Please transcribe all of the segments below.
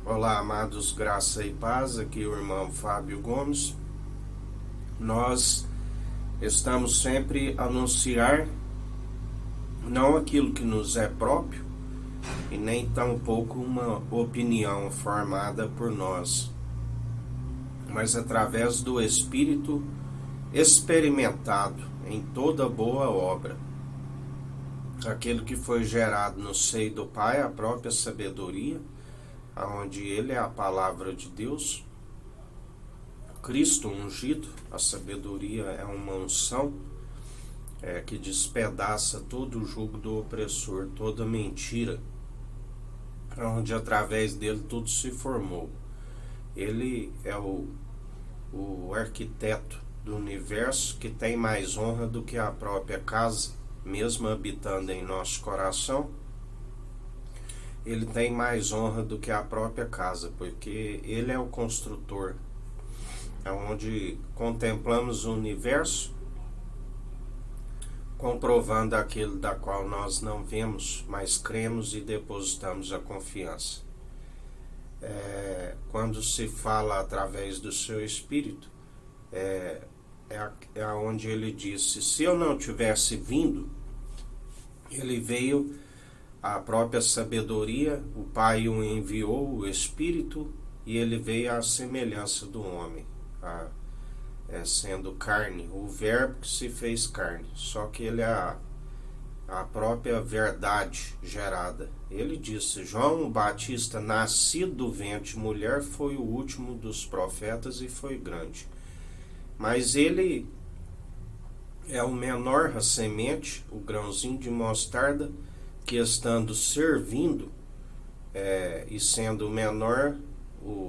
Olá, amados, graça e paz, aqui o irmão Fábio Gomes. Nós estamos sempre a anunciar não aquilo que nos é próprio e nem tampouco uma opinião formada por nós, mas através do Espírito experimentado em toda boa obra. Aquilo que foi gerado no seio do Pai, a própria sabedoria, onde Ele é a palavra de Deus, Cristo ungido. A sabedoria é uma unção que despedaça todo o jugo do opressor, toda mentira, onde através dele tudo se formou. Ele é o arquiteto do universo, que tem mais honra do que a própria casa, mesmo habitando em nosso coração. Ele tem mais honra do que a própria casa, porque ele é o construtor, onde contemplamos o universo, comprovando aquilo da qual nós não vemos, mas cremos e depositamos a confiança. Quando se fala através do seu Espírito, é onde ele disse: se eu não tivesse vindo, ele veio, a própria sabedoria, o Pai o enviou, o Espírito, e ele veio à semelhança do homem, sendo carne, o verbo que se fez carne, só que ele é a própria verdade gerada. Ele disse: João Batista, nascido do ventre de mulher, foi o último dos profetas e foi grande. Mas ele é o menor, a semente, o grãozinho de mostarda, que estando servindo e sendo menor,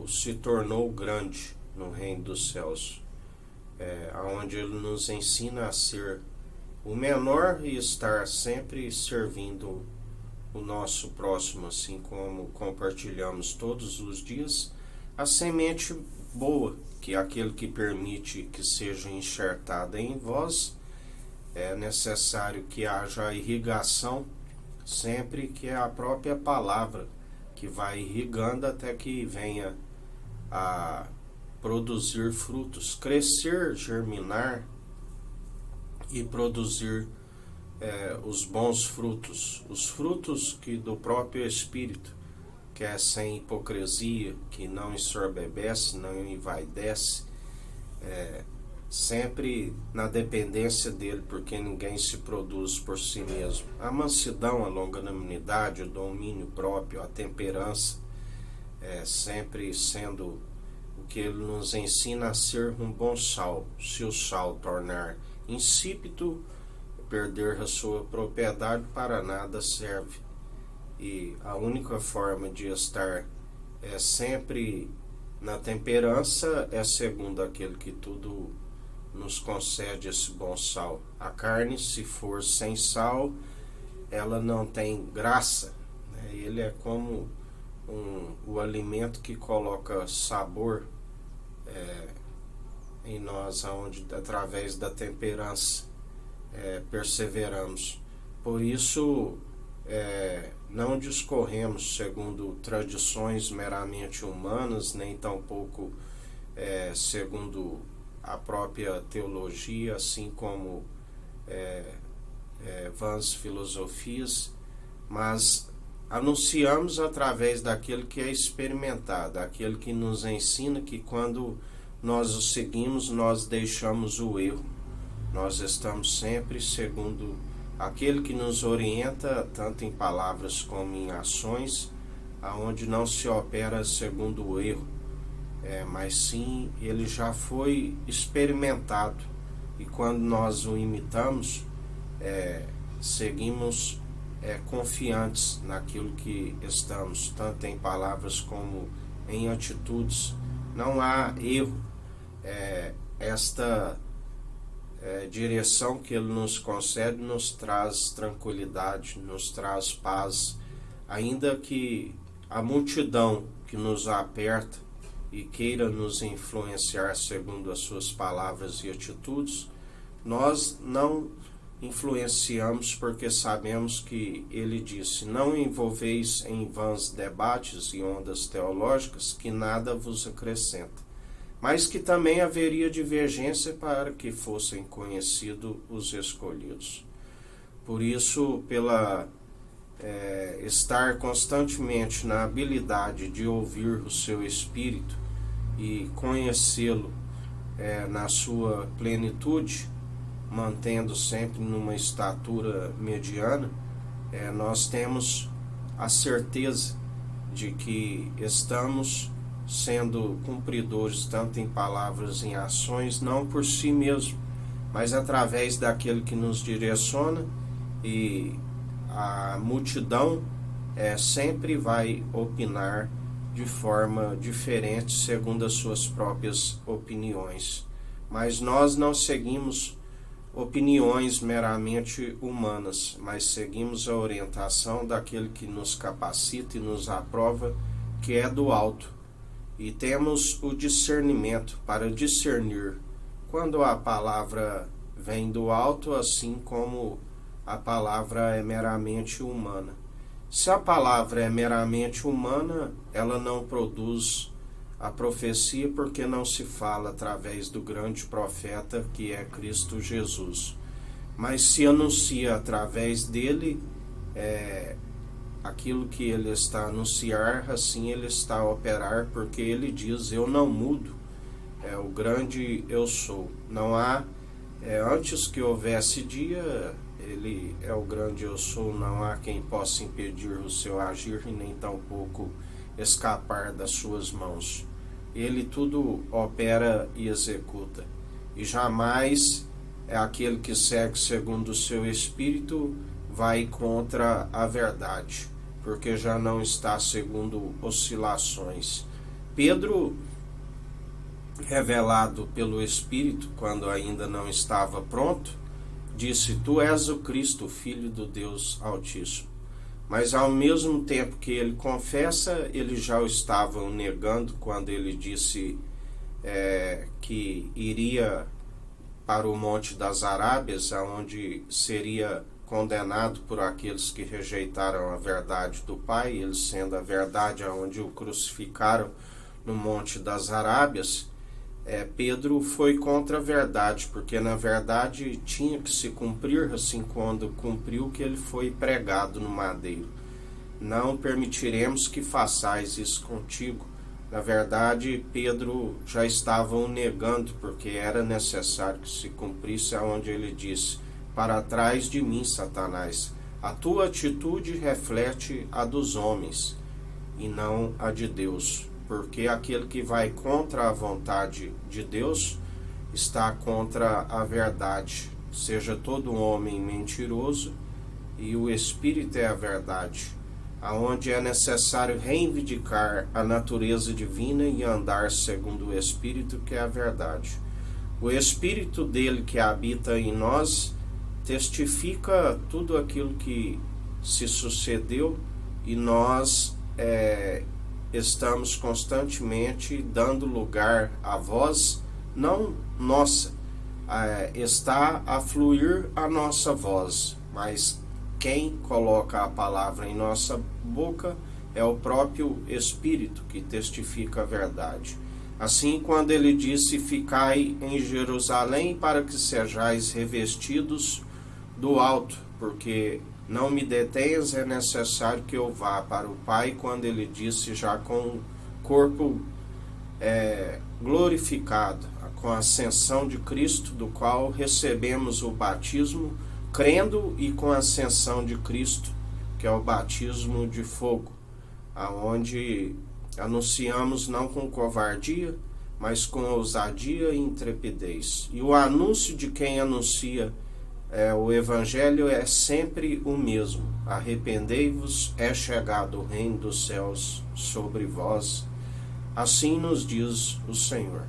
se tornou grande no reino dos céus, onde ele nos ensina a ser o menor e estar sempre servindo o nosso próximo, assim como compartilhamos todos os dias. A semente boa, que é aquele que permite que seja enxertada em vós. É necessário que haja irrigação, sempre, que é a própria palavra que vai irrigando até que venha a produzir frutos, crescer, germinar e produzir os bons frutos, os frutos que do próprio Espírito, que é sem hipocrisia, que não ensoberbece, não envaidece, sempre na dependência dele, porque ninguém se produz por si mesmo. A mansidão, a longanimidade, o domínio próprio, a temperança, sempre sendo o que ele nos ensina a ser um bom sal. Se o sal tornar insípido, perder a sua propriedade, para nada serve. E a única forma de estar sempre na temperança é segundo aquele que tudo nos concede, esse bom sal. A carne, se for sem sal, ela não tem graça, né? Ele é como o alimento que coloca sabor em nós, onde através da temperança perseveramos. Por isso não discorremos segundo tradições meramente humanas, nem tampouco segundo a própria teologia, assim como vãs filosofias, mas anunciamos através daquele que é experimentado, aquele que nos ensina que quando nós o seguimos, nós deixamos o erro. Nós estamos sempre segundo aquele que nos orienta, tanto em palavras como em ações, aonde não se opera segundo o erro, mas sim ele já foi experimentado, e quando nós o imitamos, seguimos confiantes naquilo que estamos, tanto em palavras como em atitudes. Não há erro. Esta direção que ele nos concede nos traz tranquilidade, nos traz paz, ainda que a multidão que nos aperta e queira nos influenciar segundo as suas palavras e atitudes, nós não influenciamos porque sabemos que ele disse: não envolveis em vãs debates e ondas teológicas que nada vos acrescenta, mas que também haveria divergência para que fossem conhecidos os escolhidos. Por isso, pela estar constantemente na habilidade de ouvir o seu Espírito e conhecê-lo na sua plenitude, mantendo sempre numa estatura mediana, nós temos a certeza de que estamos sendo cumpridores tanto em palavras e em ações, não por si mesmo, mas através daquele que nos direciona, e a multidão sempre vai opinar de forma diferente segundo as suas próprias opiniões. Mas nós não seguimos opiniões meramente humanas, mas seguimos a orientação daquele que nos capacita e nos aprova, que é do alto. E temos o discernimento para discernir quando a palavra vem do alto, assim como a palavra é meramente humana. Se a palavra é meramente humana, ela não produz a profecia, porque não se fala através do grande profeta que é Cristo Jesus. Mas se anuncia através dele aquilo que ele está a anunciar, assim ele está a operar, porque ele diz: eu não mudo, o grande eu sou. Não há, antes que houvesse dia, ele é o grande eu sou, não há quem possa impedir o seu agir e nem tampouco escapar das suas mãos. Ele tudo opera e executa, e jamais aquele que segue segundo o seu espírito vai contra a verdade, porque já não está segundo oscilações. Pedro, revelado pelo Espírito, quando ainda não estava pronto, disse: tu és o Cristo, Filho do Deus Altíssimo. Mas ao mesmo tempo que ele confessa, eles já o estavam negando quando ele disse que iria para o Monte das Arábias, onde seria condenado por aqueles que rejeitaram a verdade do Pai, ele sendo a verdade, onde o crucificaram no Monte das Arábias. Pedro foi contra a verdade, porque na verdade tinha que se cumprir, assim, quando cumpriu, que ele foi pregado no madeiro. Não permitiremos que façais isso contigo. Na verdade, Pedro já estava o negando, porque era necessário que se cumprisse aonde ele disse: para trás de mim, Satanás, a tua atitude reflete a dos homens e não a de Deus. Porque aquele que vai contra a vontade de Deus está contra a verdade. Seja todo homem mentiroso, e o Espírito é a verdade, aonde é necessário reivindicar a natureza divina e andar segundo o Espírito, que é a verdade. O Espírito dele que habita em nós testifica tudo aquilo que se sucedeu, e nós estamos constantemente dando lugar à voz, não nossa, está a fluir a nossa voz, mas quem coloca a palavra em nossa boca é o próprio Espírito que testifica a verdade. Assim, quando ele disse: ficai em Jerusalém para que sejais revestidos do alto, porque não me detenhas, é necessário que eu vá para o Pai, quando ele disse já com o corpo glorificado, com a ascensão de Cristo, do qual recebemos o batismo, crendo, e com a ascensão de Cristo, que é o batismo de fogo, aonde anunciamos não com covardia, mas com ousadia e intrepidez. E o anúncio de quem anuncia o Evangelho é sempre o mesmo: arrependei-vos, é chegado o reino dos céus sobre vós. Assim nos diz o Senhor.